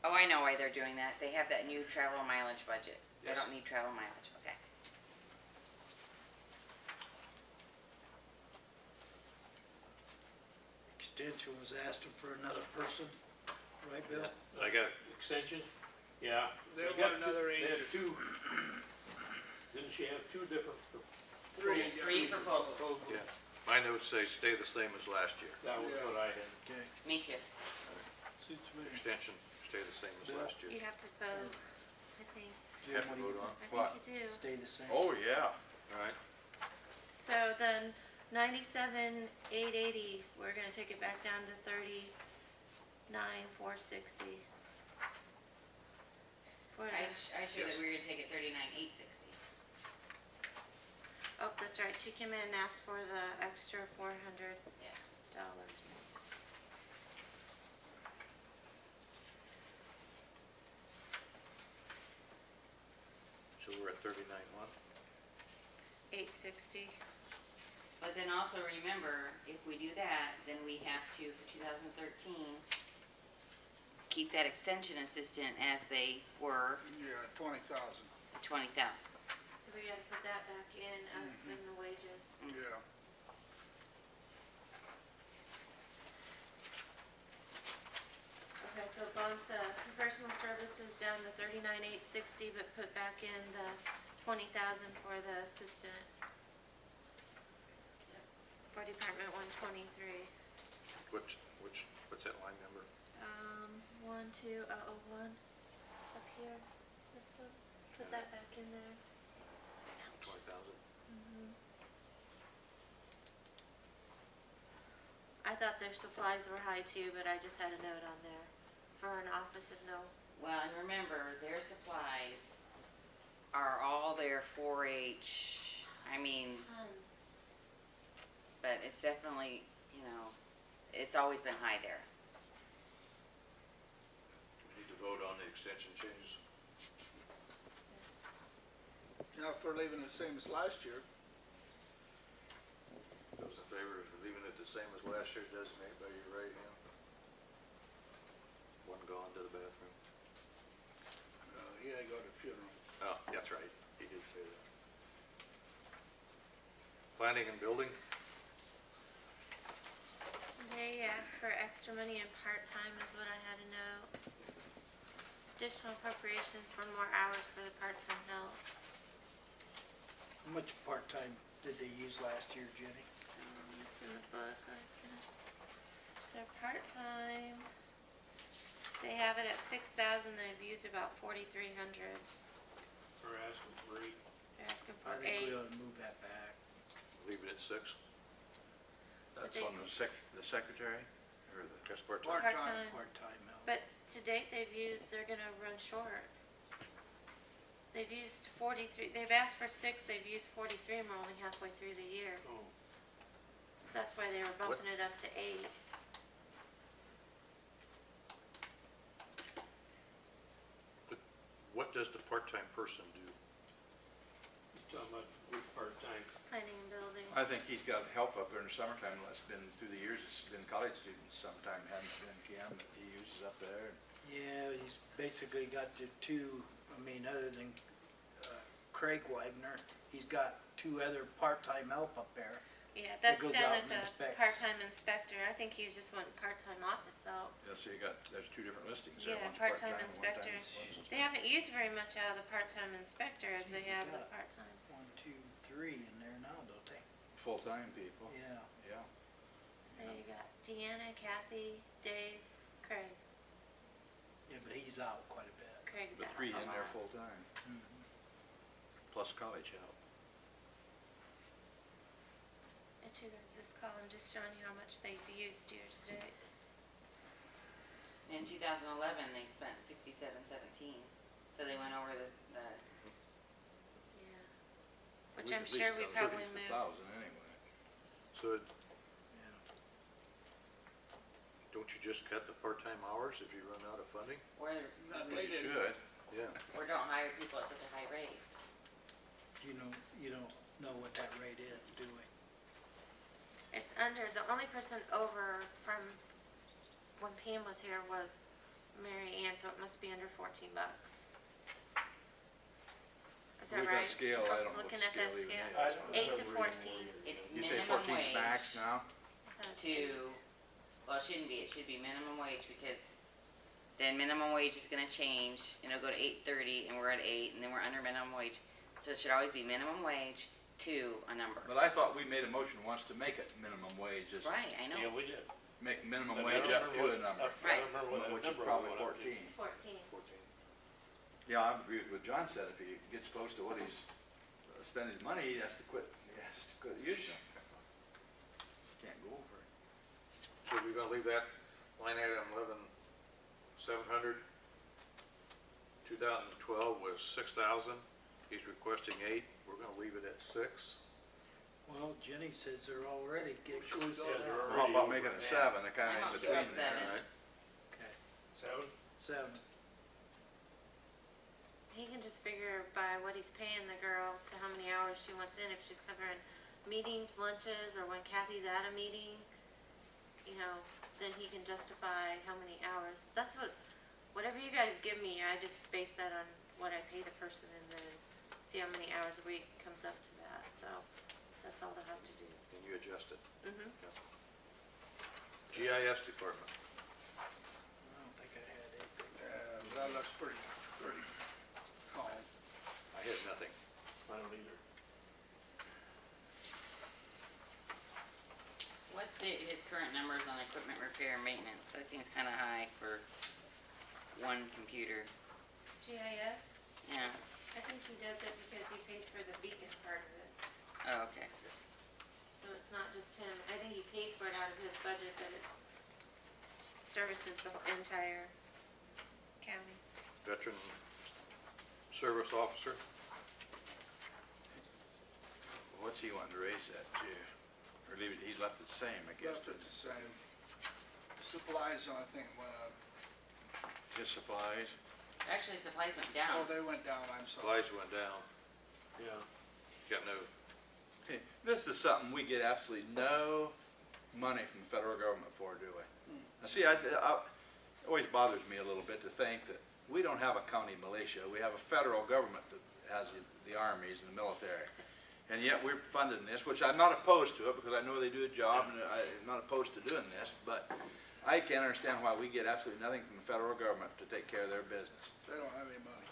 Oh, I know why they're doing that. They have that new travel mileage budget. They Yes. don't need travel mileage, okay. Extension was asking for another person, right, Bill? Yeah. I got Extension? Yeah. They got want another They had 8. two, didn't she have two different? Three proposals. Yeah, my notes say stay the same as last year. That was Yeah. what I had. Okay. Me too. Suits me. Extension, stay the same as Bill? last year. You have to vote, I think. You have to What do you vote on. I What? think you do. Stay the same. Oh, yeah. All right, So then 97,880, we're gonna take it back down to 39,460. For I the, showed Yes. that we were gonna take it 39,860. oh, that's right, she came in and asked for the extra $400. Yeah. so we're at 39.1. 860. But then also remember, if we do that, then we have to, for 2013, keep that extension assistant as they were, Yeah, 20,000. 20,000. So we gotta put that back in, in the wages. Yeah. Okay, so bump the professional services down to 39,860, but put back in the 20,000 for the assistant. For Department 123. What's that line number? 12001, up here, this one, put that back in there. 20,000. I thought their supplies were high too, but I just had a note on there for an office of no. Well, and remember, their supplies are all their 4-H, I mean, but it's definitely, you know, it's always been high there. We need to vote on the extension changes. Now, if we're leaving it the same as last year, Those in favor of leaving it the same as last year, designate by your right hand. One gone to the bathroom. he had to go to the funeral. Oh, that's right, he did say that. Planning and building, They asked for extra money and part-time is what I had to know. Additional appropriation for more hours for the part-time help. How much part-time did they use last year, Jenny? It's in the book, I was gonna, their part-time, they have it at 6,000, they've used about 4,300. We're asking for 8. They're asking I for think 8. we ought to move that back. leave it at 6. That's they- on the secretary, or the, That's part-time. Part-time. Part-time help. But to date, they're gonna run short. They've used 43, they've asked for 6, they've used 43, and we're only halfway through the year. Oh, That's why they were bumping it up to 8. What does the part-time person do? you're talking about with part-time. Planning and building. I think he's got help up there in the summertime. It's been, through the years, it's been college students sometime, hasn't been Cam, that he uses up there. Yeah, he's basically got the two, I mean, other than Craig Wagner, he's got 2 other part-time help up there. Yeah, that's goes down out at and the inspects. part-time inspector. I think he's just wanting part-time office help. Yeah, so you got, there's 2 different listings there. Yeah, One's part-time one inspector. one's They haven't used very much out of the part-time inspector as they have the Yeah. part-time. 1, 2, 3 in there now, don't they? full-time people. Yeah. Yeah. There you got Deanna, Kathy, Dave, Craig. Yeah, but he's out quite a bit. Craig's The out 3 a in there lot. full-time, Mhm. plus college help. And two, there's this column just showing you how much they've used year to date. In 2011, they spent 6717, so they went over the Yeah. Which We I'm at sure least we done probably at least moved. 1,000 anyway. So Yeah. don't you just cut the part-time hours if you run out of funding? or Not Well, late you in- should. Yeah. or don't hire people at such a high rate. You don't know what that rate is, do we? It's under, the only person over from when Pam was here was Mary Ann, so it must supposed to be under 14 bucks. Is We've that got right? scale, I don't know what Looking the at that scale even scale. is. I don't 8 to remember reading 14. where It's You say minimum 14's wage max now? to, well, it shouldn't be, it should be minimum wage because then minimum wage is gonna change and it'll go to 8.30 and we're at 8 and then we're under minimum wage. So it should always be minimum wage to a number. But I thought we made a motion once to make it minimum wage, just Right, I Yeah, know. we did. make minimum But I wage don't up remember to a number, I Right. don't remember what that which is number probably we went up to. 14. 14. 14. Yeah, I agree with what John said, if he gets close to what he's spending his money, he has to quit using it. Can't go over it. So we're gonna leave that line item 11,700. 2012 was 6,000. He's requesting 8. We're gonna leave it at 6. Well, Jenny says they're already getting Should we close to go that. there? Well, how about making it 7, they're kinda I'm in okay between with there. 7. All right. Okay, 7? 7. He can just figure by what he's paying the girl to how many hours she wants in, if she's covering meetings, lunches, or when Kathy's at a meeting, you know, then he can justify how many hours. That's what, whatever you guys give me, I just base that on what I pay the person and then see how many hours a week comes up to that, so that's all I have to do. And you adjust it. Mm-hmm. GIS department. I don't think I had anything. That looks pretty calm. I had nothing. I don't either. What's his current numbers on equipment repair and maintenance? That seems kinda high for one computer. GIS, Yeah, I think he does it because he pays for the beacon part of it, oh, okay. so it's not just him. I think he pays for it out of his budget, but it services the entire county. Veteran service officer. What's he wanting to raise that to? Or leave it, he's left it the same, I guess. Left it the same. Supplies, I think, went up. His supplies, Actually, supplies went Oh, down. they went down, I'm sorry. Supplies went down. Yeah. Got no, okay, this is something we get absolutely no money from the federal government for, do we? Now, see, it always bothers me a little bit to think that we don't have a county militia, we have a federal government that has the armies and the military. And yet we're funding this, which I'm not opposed to it, because I know they do a job, and I'm not opposed to doing this, but I can't understand why we get absolutely nothing from the federal government to take care of their business. They don't have any money.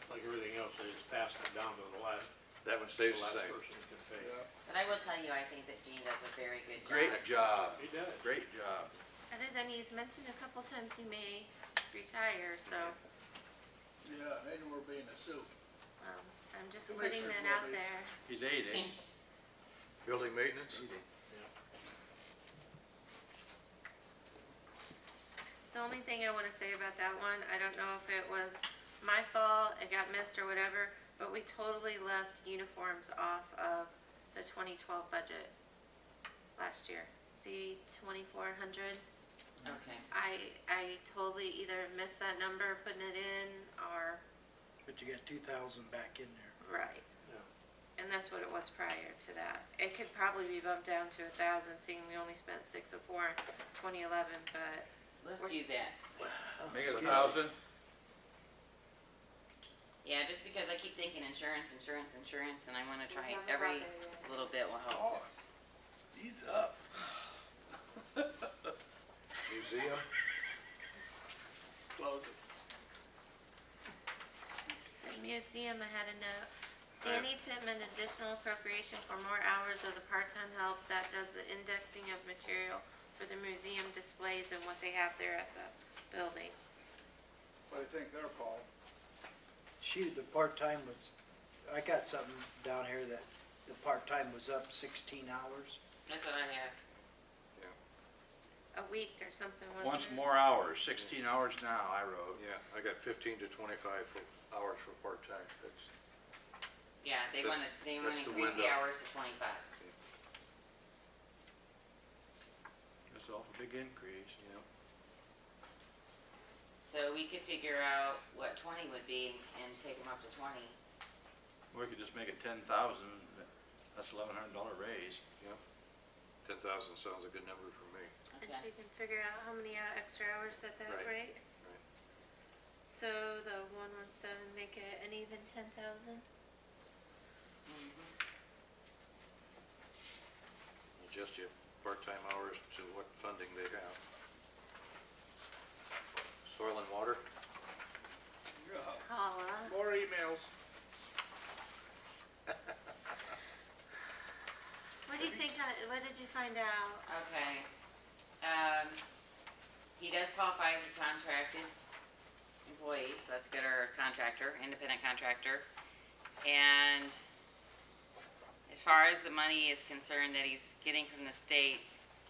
Like everything else, they just passed it down to the last that one stays the same. person can pay. Yeah. But I will tell you, I think that Gene does a very good job. Great job, He does. great job. Other than he's mentioned a couple times he may retire, so, Yeah, and we're being a soup. I'm just Commissioners putting that will out be- there. He's 80. Building maintenance. The only thing I wanna say about that one, I don't know if it was my fault, it got missed or whatever, but we totally left uniforms off of the 2012 budget last year. See, 2,400? Okay. I totally either missed that number putting it in, or, But you got 2,000 back in there. right. Yeah. And that's what it was prior to that. It could probably be bumped down to 1,000, seeing we only spent 604 in 2011, but Let's do that. Make it 1,000. Yeah. Yeah, just because I keep thinking insurance, insurance, insurance, and I wanna try haven't every got there yet. little bit will help. Oh, he's up. Museum. Close it. the museum, I had a note. Danny Titman, additional appropriation for more hours of the part-time help that does the indexing of material for the museum displays and what they have there at the building. What do you think there, Paul? Shoot, the part-time was, I got something down here that the part-time was up 16 hours. That's what I have. A week or something, wasn't it? Once more hours, 16 hours now, I wrote. Yeah, I got 15 to 25 hours for part-time. That's, Yeah, they That's- wanna that's the increase the window. hours to 25. That's all a big increase. you know, So we could figure out what 20 would be and take them up to 20. We could just make it 10,000, that's $1,100 raise. 10,000 sounds a good number for me. And Okay. she can figure out how many extra hours at that Right. rate. Right. So the 117, make it an even 10,000? Adjust your part-time hours to what funding they have. Soil and water, Paula, More emails. what do you think, what did you find out? Okay. He does qualify as a contracted employee, so that's good, or contractor, independent contractor. And as far as the money is concerned that he's getting from the state,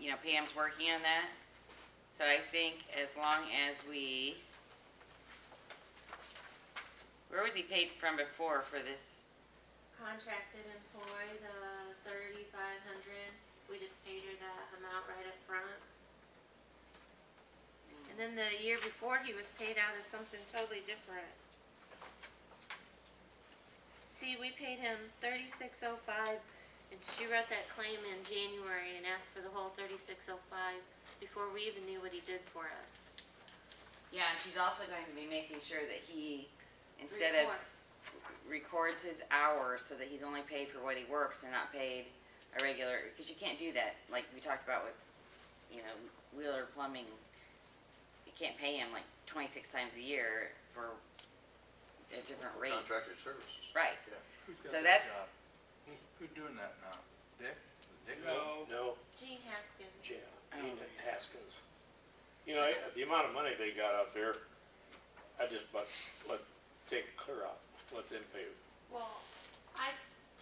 you know, Pam's working on that. So I think as long as where was he paid from before for this? Contracted employee, the 3,500, we just paid her that amount right up front. And then the year before, he was paid out as something totally different. See, we paid him $36.05, and she wrote that claim in January and asked for the whole $36.05 before we even knew what he did for us. Yeah, and she's also going to be making sure that he, instead of records his hours so that he's only paid for what he works and not paid a regular, because you can't do that, like we talked about with, you know, Wheeler Plumbing. You can't pay him like 26 times a year for a different rate. contracted services. Right. Yeah. Who's got So that that's- job? Who's doing that now? Dick? Dick? No, Gene Haskins. Gina, Oh. Gina Haskins. You know, the amount of money they got out there, I just, let take it clear out, let them pay. Well, I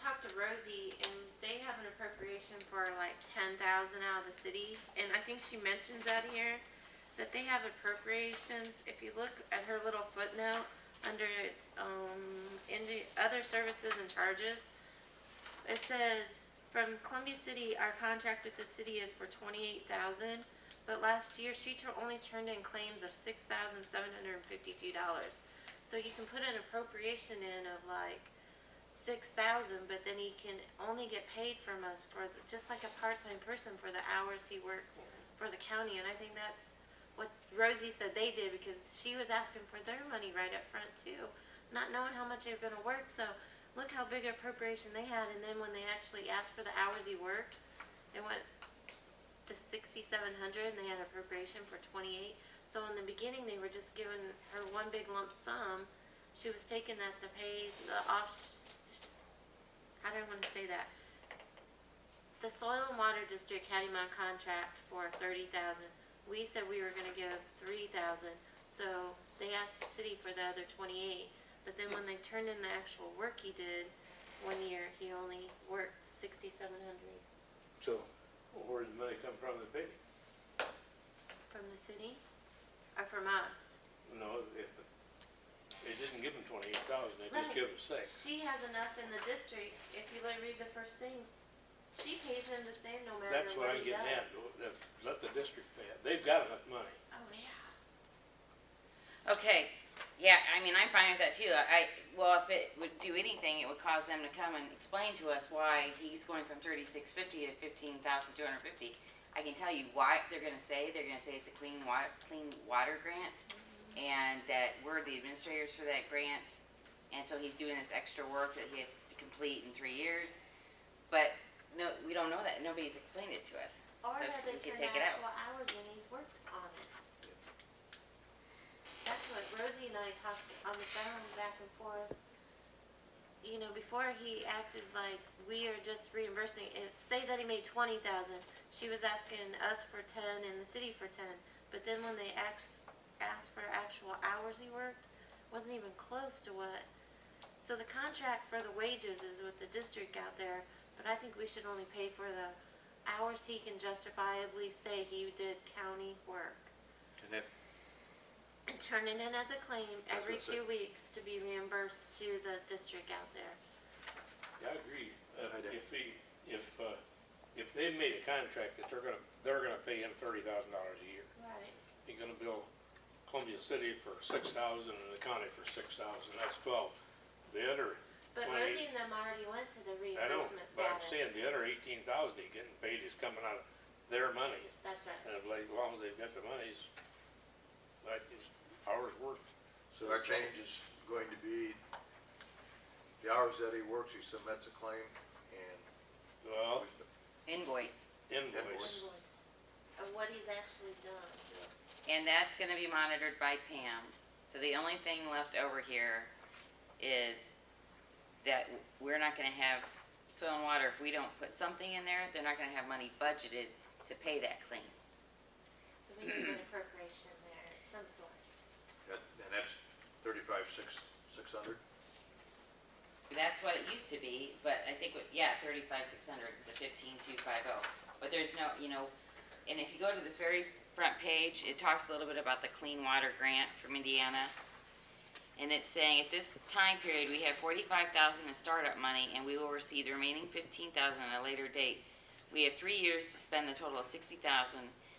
talked to Rosie, and they have an appropriation for like 10,000 out of the city, and I think she mentions that here, that they have appropriations. If you look at her little footnote under other services and charges, it says from Columbia City, our contract with the city is for 28,000, but last year she only turned in claims of $6,752. So you can put an appropriation in of like 6,000, but then he can only get paid from us for just like a part-time person for the hours he works for the county. And I think that's what Rosie said they did, because she was asking for their money right up front too, not knowing how much they were gonna work. So look how big an appropriation they had, and then when they actually asked for the hours he worked, it went to 6,700, and they had appropriation for 28. So in the beginning, they were just giving her one big lump sum. She was taking that to pay the how do I want to say that? The Soil and Water District had him on contract for 30,000. We said we were going to give 3,000. So they asked the city for the other 28. But then when they turned in the actual work he did, one year he only worked 6,700 So, where did the money come from to pay? from the city, or from us. No, if, they didn't give them 28,000, they Right. just give them 6. She has enough in the district. If you read the first thing, she pays him the same no matter That's what what I'm he getting does. at, let the district pay it, they've got enough money. Oh yeah. Okay, yeah, I mean, I'm fine with that too. Well, if it would do anything, it would cause them to come and explain to us why he's going from 3650 to 15,250. I can tell you why they're gonna say it's a clean water grant, and that we're the administrators for that grant, and so he's doing this extra work that he has to complete in 3 years. But no, we don't know that. Nobody's explained it to us. Or So have they we can turned take it out. actual hours when he's worked on it? That's what Rosie and I talked on the phone back and forth. You know, before he acted like we are just reimbursing it. Say that he made 20,000. She was asking us for 10 and the city for 10. But then when they asked for actual hours he worked, wasn't even close to what. So the contract for the wages is with the district out there, but I think we should only pay for the hours he can justifiably say he did county work. And that, And turn it in as a claim every That's what 2 weeks to be reimbursed to the district out there. Yeah, I agree. I do. If they made a contract that they're gonna pay him $30,000 a year, Right. he's gonna bill Columbia City for 6,000 and the county for 6,000, that's 12. The other, But 28 Rosie and them already went to the I know, reimbursement but I'm status. saying the other 18,000 he's getting paid is coming out of their money. That's right. And as long as they've got the monies, like his hours worked. So our change is going to be the hours that he works, he submits a claim, and Well, Invoice. invoice. Of what he's actually done. And that's gonna be monitored by Pam. So the only thing left over here is that we're not gonna have soil and water, if we don't put something in there, they're not gonna have money budgeted to pay that claim. So we need an appropriation there of some sort. and that's 35,600. That's what it used to be, but I think, 35,600, the 15,250. But there's no, and if you go to this very front page, it talks a little bit about the clean water grant from Indiana. And it's saying at this time period, we have 45,000 in startup money, and we will receive the remaining 15,000 at a later date. We have 3 years to spend the total of 60,000.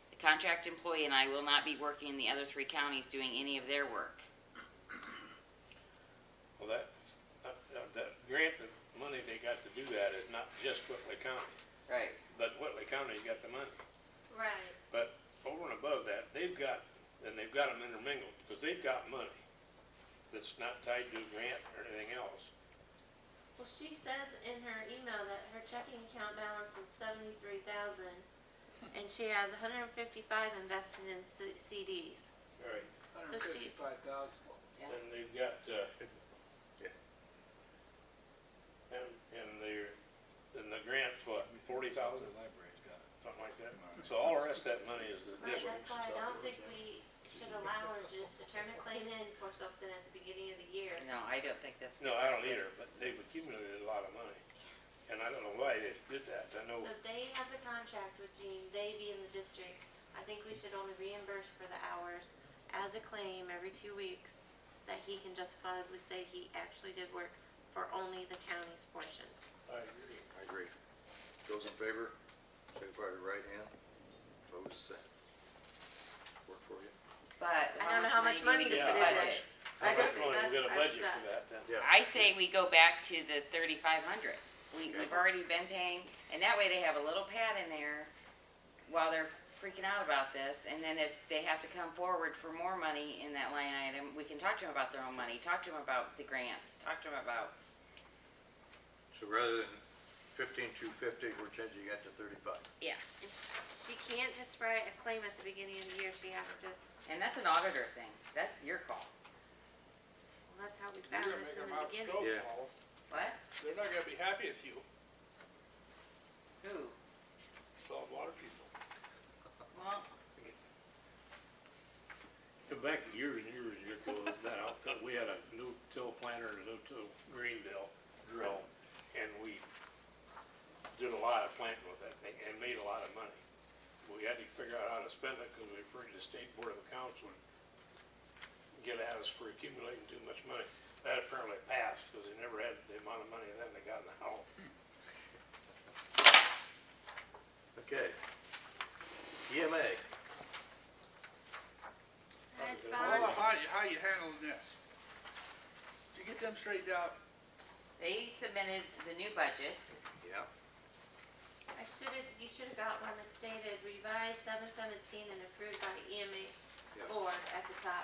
The contract employee and I will not be working in the other 3 counties doing any of their work. Well, that grant, the money they got to do that is not just Whitley County, Right. but Whitley County's got the money. Right. But over and above that, they've got them intermingled, because they've got money that's not tied to a grant or anything else. Well, she says in her email that her checking account balance is 73,000, and she has 155 invested in CDs. Right. So she- 155,000. Yeah. And they've got, and the grant's what, 40,000, The library's got it. something like that? So all the rest of that money is the Right, district's. that's why I don't think we should allow her just to turn a claim in for something at the beginning of the year. No, I don't think that's. No, I don't either, but they've accumulated a lot of money. And I don't know why they did that. I know, So they have the contract with Gene, they be in the district. I think we should only reimburse for the hours as a claim every 2 weeks, that he can justifiably say he actually did work for only the county's portion. I agree. I agree. Those in favor, signify with right hand. Opposed, the same. Work for you? But I don't know how much money do we to Yeah, put in how there. budget? I How don't much think money we got a I'm budget stuck. for that then? Yeah. I say we go back to the 3,500. We've already been paying, and that way they have a little pad in there while they're freaking out about this, and then if they have to come forward for more money in that line item, we can talk to them about their own money, talk to them about the grants, talk to them about, So rather than 15,250, we're changing that to 35. yeah. And she can't just write a claim at the beginning of the year, she has to, And that's an auditor thing. That's your call. well, that's how we You're found gonna this make in them the out beginning. scope, Yeah. Paul. What? They're not gonna be happy with you, Who? salt water people. Well, Go back years and years ago, that outfit, we had a no-till planter and a no-till greenville drill, and we did a lot of planting with that thing and made a lot of money. We had to figure out how to spend it, because we were afraid the state board of accounts would get at us for accumulating too much money. That apparently passed, because they never had the amount of money then they got in the house. Okay. EMA. I Paula, found, how you handling this? Did you get them straightened out? they submitted the new budget. Yeah. you should've got one that stated revised 717 and approved by EMA Yes. board at the top.